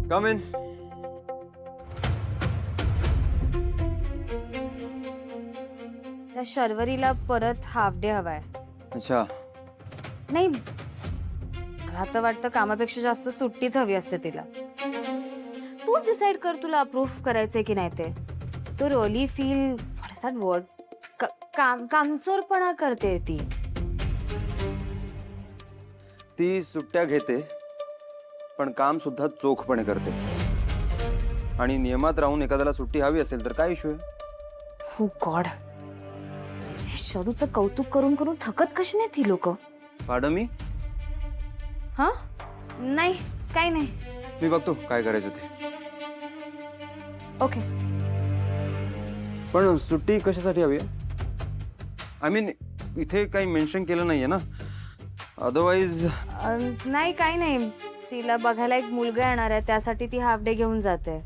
कम in. त्या शर्वरीला परत half day हवाय. अच्छा. नाही, मला तर वाटतं कामापेक्षा जास्त सुट्टीच हवी असते तिला. तूच डिसाइड कर तुला अप्रूव्ह करायचंय की नाही ते. तो really feel what is that word, कामचोरपणा करते ती. ती सुट्ट्या घेते पण काम सुद्धा चोखपणे करते. आणि नियमात राहून एखाद्याला सुट्टी हवी असेल तर काय इश्यू आहे? हो गॉड, शरूचं कौतुक करून करून थकत कशी नाही ती लोक. पाडं मी हा नाही, काही नाही. मी बघतो काय करायचं ते. ओके. पण सुट्टी कशासाठी हवी आहे? आय मीन इथे काही मेन्शन केलं नाहीये ना. अदरवाइज नाही, काही नाही. तिला बघायला एक मुलगा येणार आहे, त्यासाठी ती हाफ डे घेऊन जाते.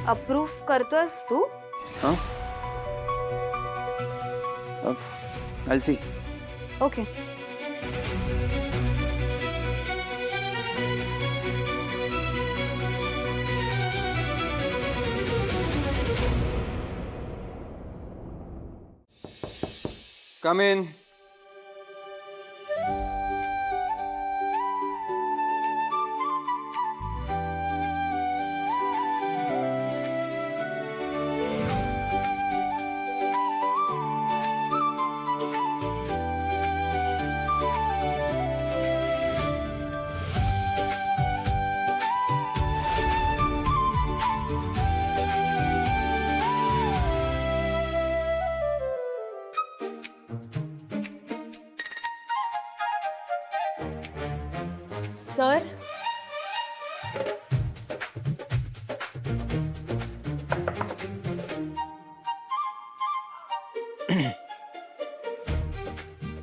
अप्रूव्ह करतोयस तू? I see. Okay. Come in. Sir,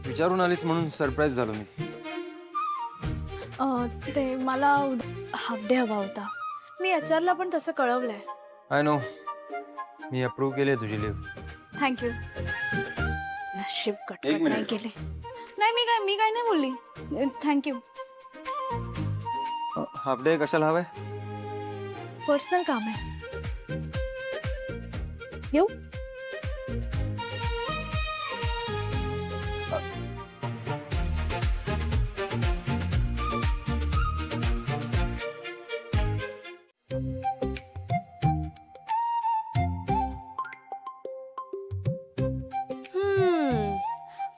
विचारून आलीस म्हणून सरप्राईज झालो मी. ते मला हाफ डे हवा होता. मी HR ला पण तसं कळवलंय. I know. मी अप्रूव्ह केली तुझी लिव्ह. थँक्यू. नशीब एक कटकट मिनिट. नाही केले. नाही, मी काय नाही बोलली. थँक्यू. हाफ डे कशाला हवाय? पर्सनल काम आहे. येऊ?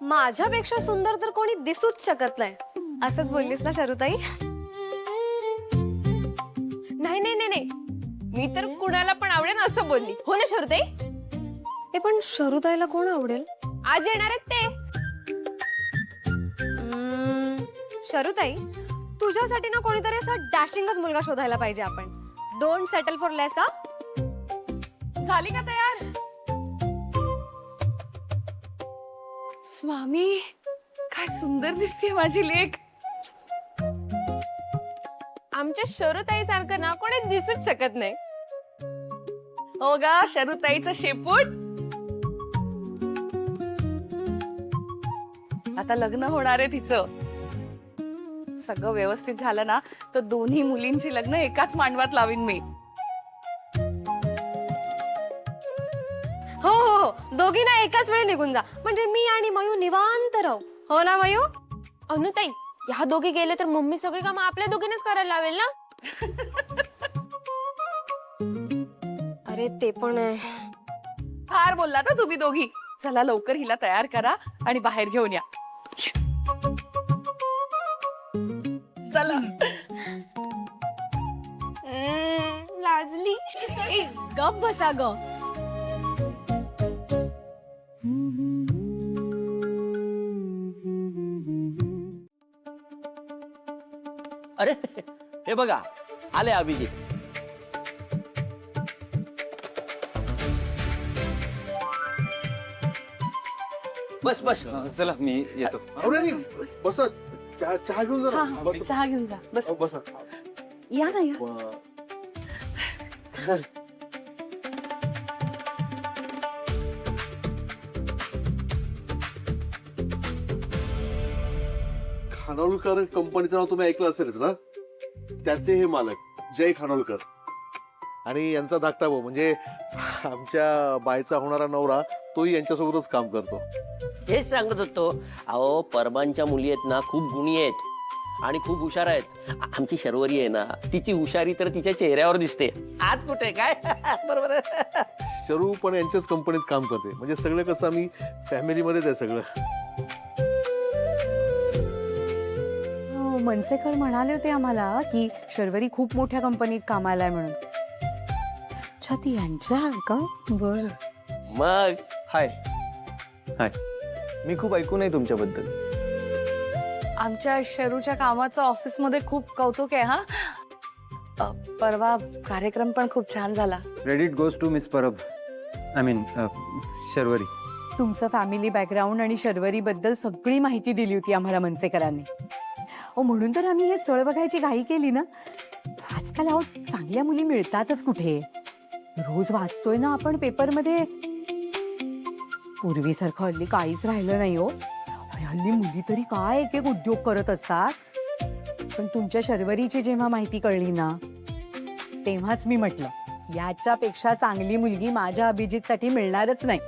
माझ्यापेक्षा सुंदर तर कोणी दिसूच शकत नाही, असंच बोललीस ना शरुताई? नाही नाही नाही नाही, मी तर कुणाला पण आवडेल असं बोलली, हो ना शरुताई? हे पण शरुताईला कोण आवडेल? आज येणार आहेत ते. शरुताई, तुझ्यासाठी ना कोणीतरी असा डॅशिंगच मुलगा शोधायला पाहिजे आपण. डोंट सेटल फॉर लेस. झाली का तयार? स्वामी, काय सुंदर दिसते माझी लेक. आमच्या शरुताई सारखं ना कोणी दिसूच शकत नाही. हो गा, शरुताईचं शेपूट. आता लग्न होणार आहे तिचं. सगळं व्यवस्थित झालं ना तर दोन्ही मुलींची लग्न एकाच मांडवात लावीन मी. हो हो हो, दोघींना एकाच वेळी निघून जा, म्हणजे मी आणि मयू निवांत राहू. हो ना मयू? अनुताई, ह्या दोघी गेले तर मम्मी सगळी कामं आपल्या दोघींनाच करायला लावेल ना. अरे ते पण आहे. फार बोलला ना तुम्ही दोघी. चला लवकर हिला तयार करा आणि बाहेर घेऊन या. चला. लाजली. गप बसा ग. अरे हे बघा, आले अभिजित. बस बस. चला मी येतो. बस चहा घेऊन जा ना. बस. चहा घेऊन जा. बस बस. या ना या. खानोलकर कंपनीचं नाव तुम्ही ऐकलं असेलच ना? त्याचे हे मालक जय खानोलकर. आणि यांचा धाकटा भाऊ म्हणजे आमच्या बायचा होणारा नवरा, तोही यांच्यासोबतच काम करतो. हेच सांगत होतो. अहो परमांच्या मुली आहेत ना, खूप गुणी आहेत आणि खूप हुशार आहेत. आमची शर्वरी आहे ना, तिची हुशारी तर तिच्या चेहऱ्यावर दिसते. आज कुठे काय बरोबर आहे. शरू पण यांच्याच कंपनीत काम करते. म्हणजे सगळं कसं आम्ही फॅमिलीमध्येच आहे सगळं. मनसेकर म्हणाले होते आम्हाला की शर्वरी खूप मोठ्या कंपनीत कामाला आहे म्हणून. अच्छा, ती यांच्या आहे का? बर. मग हाय हाय, मी खूप ऐकून आहे तुमच्याबद्दल. आमच्या शरूच्या कामाचं ऑफिसमध्ये खूप कौतुक आहे हा. परवा कार्यक्रम पण खूप छान झाला. Credit goes to miss Parab, I mean Sharvari. तुमचं फॅमिली बॅकग्राऊंड आणि शर्वरी बद्दल सगळी माहिती दिली होती आम्हाला मनसेकरांनी. म्हणून तर आम्ही हे स्थळ बघायची घाई केली ना. आजकाल अहो चांगल्या मुली मिळतातच कुठे. रोज वाचतोय ना आपण पेपरमध्ये. पूर्वीसारखं हल्ली काहीच राहिलं नाही हो. हल्ली मुली तरी काय एक एक उद्योग करत असतात. पण तुमच्या शर्वरीची जेव्हा माहिती कळली ना, तेव्हाच मी म्हटलं याच्यापेक्षा चांगली मुलगी माझ्या अभिजितसाठी मिळणारच नाही.